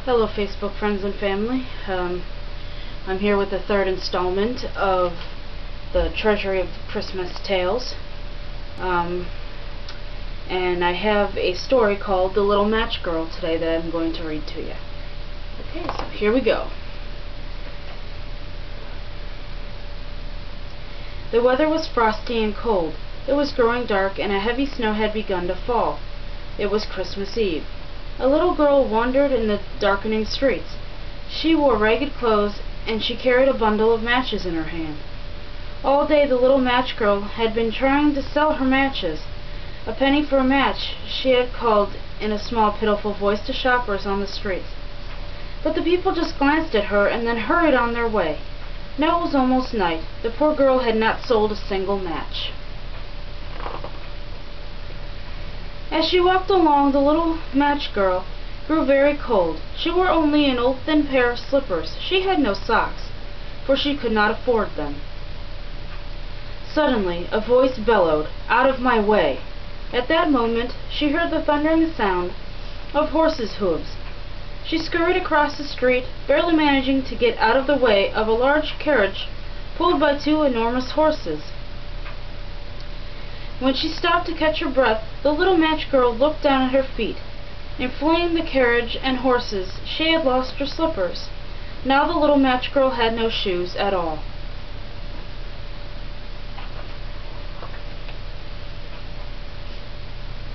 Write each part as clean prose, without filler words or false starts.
Hello Facebook friends and family. I'm here with the third installment of the Treasury of Christmas Tales. And I have a story called The Little Match Girl today that I'm going to read to you. Okay, so here we go. The weather was frosty and cold. It was growing dark and a heavy snow had begun to fall. It was Christmas Eve. A little girl wandered in the darkening streets. She wore ragged clothes and she carried a bundle of matches in her hand. All day the little match girl had been trying to sell her matches. A penny for a match, she had called in a small pitiful voice to shoppers on the streets. But the people just glanced at her and then hurried on their way. Now it was almost night. The poor girl had not sold a single match. As she walked along, the little match girl grew very cold. She wore only an old thin pair of slippers. She had no socks, for she could not afford them. Suddenly, a voice bellowed, "Out of my way!" At that moment, she heard the thundering sound of horses' hooves. She scurried across the street, barely managing to get out of the way of a large carriage pulled by two enormous horses. When she stopped to catch her breath, the little match girl looked down at her feet. In fleeing the carriage and horses, she had lost her slippers. Now the little match girl had no shoes at all.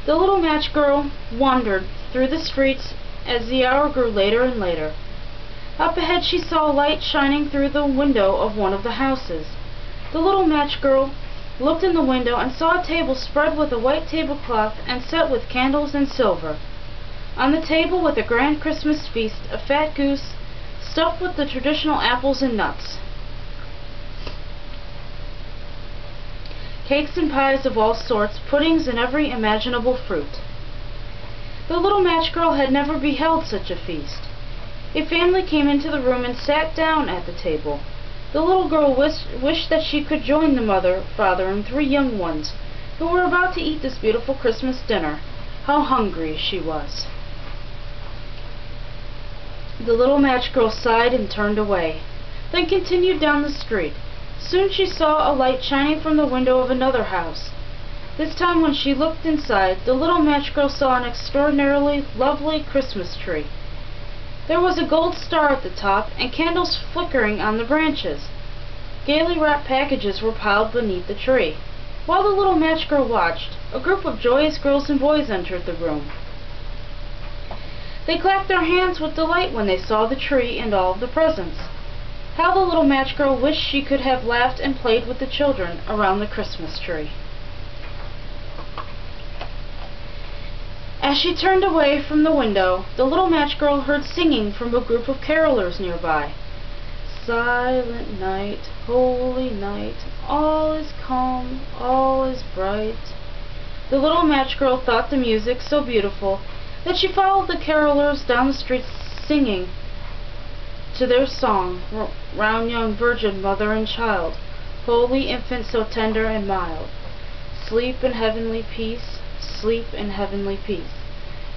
The little match girl wandered through the streets as the hour grew later and later. Up ahead she saw a light shining through the window of one of the houses. The little match girl looked in the window and saw a table spread with a white tablecloth and set with candles and silver. On the table, with a grand Christmas feast, a fat goose stuffed with the traditional apples and nuts, cakes and pies of all sorts, puddings and every imaginable fruit. The little match girl had never beheld such a feast. A family came into the room and sat down at the table. The little girl wished that she could join the mother, father, and three young ones, who were about to eat this beautiful Christmas dinner. How hungry she was. The little match girl sighed and turned away, then continued down the street. Soon she saw a light shining from the window of another house. This time when she looked inside, the little match girl saw an extraordinarily lovely Christmas tree. There was a gold star at the top, and candles flickering on the branches. Gaily wrapped packages were piled beneath the tree. While the little match girl watched, a group of joyous girls and boys entered the room. They clapped their hands with delight when they saw the tree and all of the presents. How the little match girl wished she could have laughed and played with the children around the Christmas tree. As she turned away from the window, the little match girl heard singing from a group of carolers nearby. Silent night, holy night, all is calm, all is bright. The little match girl thought the music so beautiful that she followed the carolers down the street singing to their song, "Round young virgin, mother and child, holy infant so tender and mild. Sleep in heavenly peace, sleep in heavenly peace."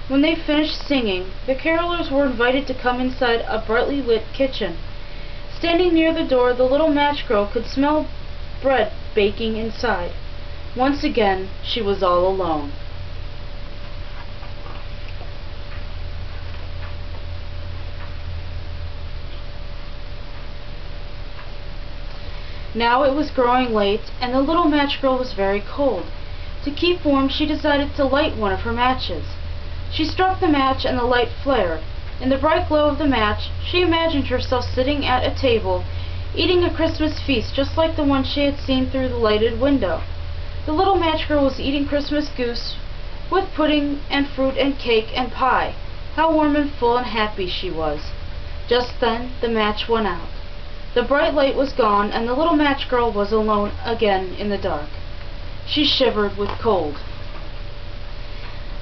When they finished singing, the carolers were invited to come inside a brightly lit kitchen. Standing near the door, the little match girl could smell bread baking inside. Once again, she was all alone. Now it was growing late, and the little match girl was very cold. To keep warm, she decided to light one of her matches. She struck the match and the light flared. In the bright glow of the match, she imagined herself sitting at a table, eating a Christmas feast just like the one she had seen through the lighted window. The little match girl was eating Christmas goose with pudding and fruit and cake and pie. How warm and full and happy she was. Just then, the match went out. The bright light was gone, and the little match girl was alone again in the dark. She shivered with cold.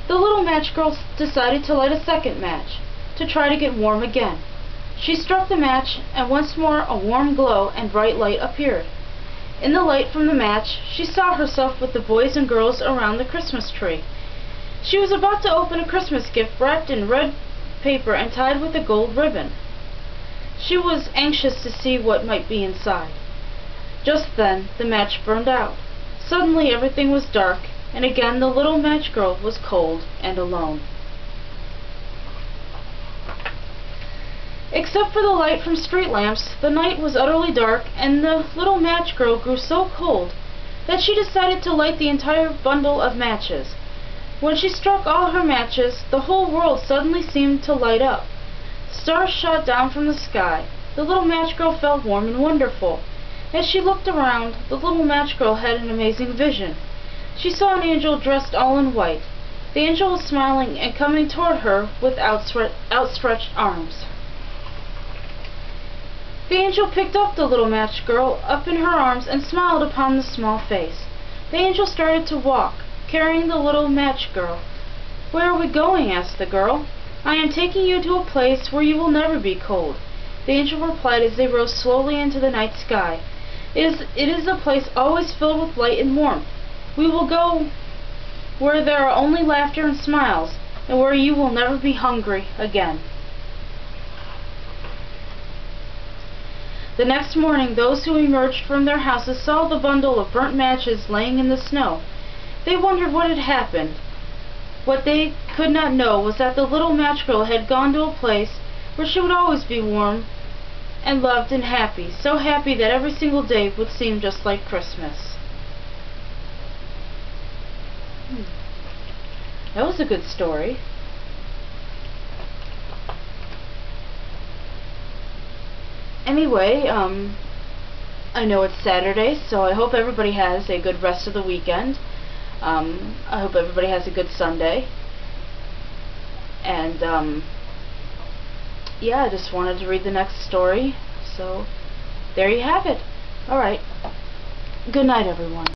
The little match girl decided to light a second match, to try to get warm again. She struck the match, and once more a warm glow and bright light appeared. In the light from the match, she saw herself with the boys and girls around the Christmas tree. She was about to open a Christmas gift wrapped in red paper and tied with a gold ribbon. She was anxious to see what might be inside. Just then the match burned out. Suddenly everything was dark, and again the little match girl was cold and alone. Except for the light from street lamps, the night was utterly dark, and the little match girl grew so cold that she decided to light the entire bundle of matches. When she struck all her matches, the whole world suddenly seemed to light up. Stars shot down from the sky. The little match girl felt warm and wonderful. As she looked around, the little match girl had an amazing vision. She saw an angel dressed all in white. The angel was smiling and coming toward her with outstretched arms. The angel picked up the little match girl up in her arms and smiled upon the small face. The angel started to walk, carrying the little match girl. "Where are we going?" asked the girl. "I am taking you to a place where you will never be cold." The angel replied as they rose slowly into the night sky. It is a place always filled with light and warmth. We will go where there are only laughter and smiles, and where you will never be hungry again. The next morning, those who emerged from their houses saw the bundle of burnt matches laying in the snow. They wondered what had happened. What they could not know was that the little match girl had gone to a place where she would always be warm and loved and happy, so happy that every single day would seem just like Christmas. That was a good story. Anyway, I know it's Saturday, so I hope everybody has a good rest of the weekend. I hope everybody has a good Sunday. And, yeah, I just wanted to read the next story. So, there you have it. Alright. Good night, everyone.